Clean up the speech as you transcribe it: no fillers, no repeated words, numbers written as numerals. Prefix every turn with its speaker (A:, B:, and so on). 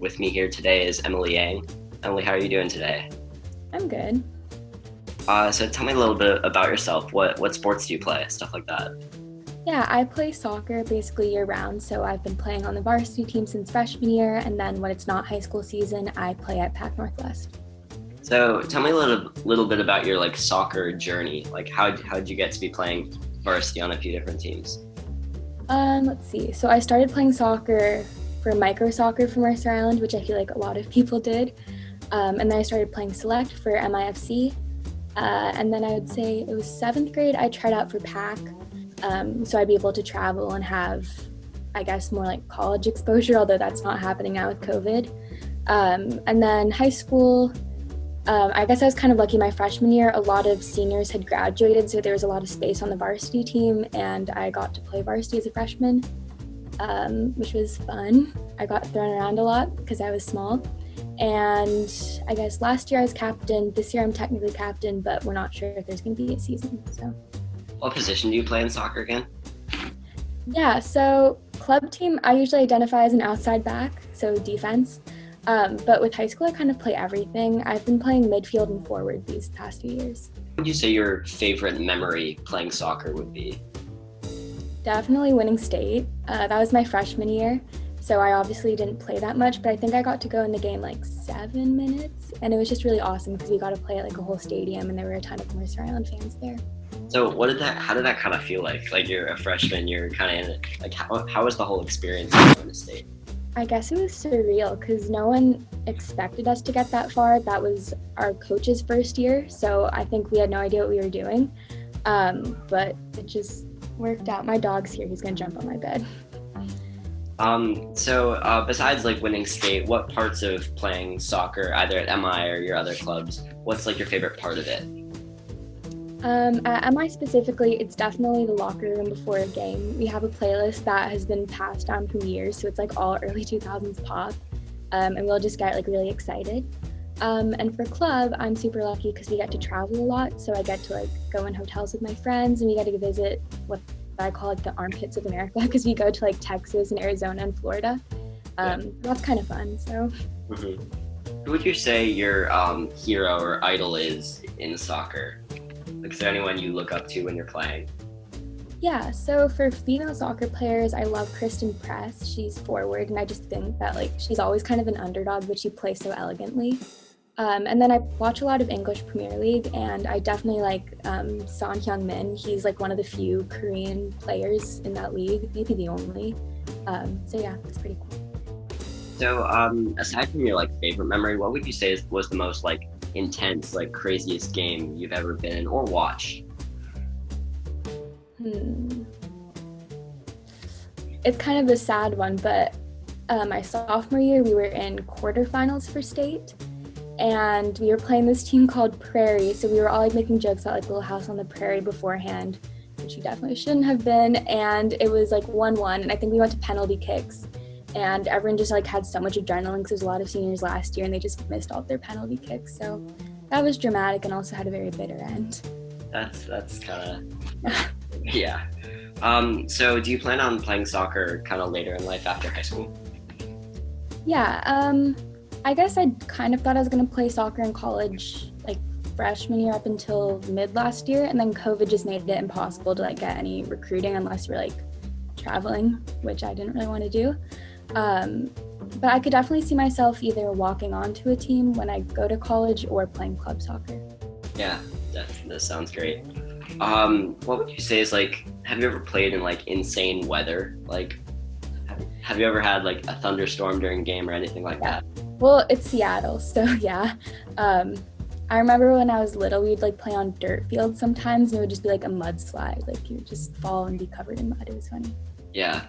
A: with me here today is Emily Yang. Emily, how are you doing today?
B: I'm good.
A: So tell me a little bit about yourself. What sports do you play? Stuff like that.
B: Yeah, I play soccer basically year round, so I've been playing on the varsity team since freshman year, and then when it's not high school season, I play at Pac Northwest.
A: So tell me a little bit about your soccer journey. How'd you get to be playing varsity on a few different teams?
B: Let's see. So I started playing soccer for micro soccer for Mercer Island, which I feel like a lot of people did. And then I started playing select for MIFC. And then I would say it was 7th grade, I tried out for PAC. So I'd be able to travel and have, I guess, more like college exposure, although that's not happening now with COVID. And then high school, I guess I was kind of lucky my freshman year. A lot of seniors had graduated, so there was a lot of space on the varsity team, and I got to play varsity as a freshman, which was fun. I got thrown around a lot because I was small. And I guess last year I was captain. This year I'm technically captain, but we're not sure if there's going to be a season. So,
A: what position do you play in soccer again?
B: Yeah, so club team, I usually identify as an outside back, so defense. But with high school, I kind of play everything. I've been playing midfield and forward these past few years.
A: What would you say your favorite memory playing soccer would be?
B: Definitely winning state. That was my freshman year, so I obviously didn't play that much, but I think I got to go in the game like 7 minutes, and it was just really awesome because we got to play at like a whole stadium, and there were a ton of Mercer Island fans there.
A: So how did that kind of feel like? Like you're a freshman, you're kind of in it. Like how was the whole experience going to state?
B: I guess it was surreal because no one expected us to get that far. That was our coach's first year, so I think we had no idea what we were doing. But it just worked out. My dog's here. He's going to jump on my bed.
A: So besides winning state, what parts of playing soccer, either at MI or your other clubs, what's your favorite part of it?
B: At MI specifically, it's definitely the locker room before a game. We have a playlist that has been passed down from years, so it's all early 2000s pop, and we'll just get really excited. And for club, I'm super lucky because we get to travel a lot, so I get to go in hotels with my friends, and we get to visit what I call the armpits of America because we go to Texas and Arizona and Florida. That's kind of fun. So.
A: Mm-hmm. Who would you say your hero or idol is in soccer? Is there anyone you look up to when you're playing?
B: Yeah, so for female soccer players, I love Kristen Press. She's forward, and I just think that she's always kind of an underdog, but she plays so elegantly. And then I watch a lot of English Premier League, and I definitely like Son Heung-min. He's one of the few Korean players in that league, maybe the only. So yeah, it's pretty cool.
A: So aside from your favorite memory, what would you say was the most intense, craziest game you've ever been in or watched?
B: It's kind of a sad one, but my sophomore year, we were in quarterfinals for state, and we were playing this team called Prairie, so we were all making jokes about Little House on the Prairie beforehand, which we definitely shouldn't have been, and it was 1-1, and I think we went to penalty kicks, and everyone just had so much adrenaline because there's a lot of seniors last year and they just missed all of their penalty kicks, so that was dramatic and also had a very bitter end.
A: That's kind of yeah. So do you plan on playing soccer kind of later in life after high school?
B: Yeah, I guess I kind of thought I was going to play soccer in college freshman year up until mid last year, and then COVID just made it impossible to get any recruiting unless you're traveling, which I didn't really want to do. But I could definitely see myself either walking onto a team when I go to college or playing club soccer.
A: Yeah, that sounds great. What would you say is have you ever played in insane weather? Have you ever had a thunderstorm during a game or anything like that?
B: Well, it's Seattle, so yeah. I remember when I was little, we'd play on dirt fields sometimes, and it would just be a mudslide. You would just fall and be covered in mud. It was funny.
A: Yeah,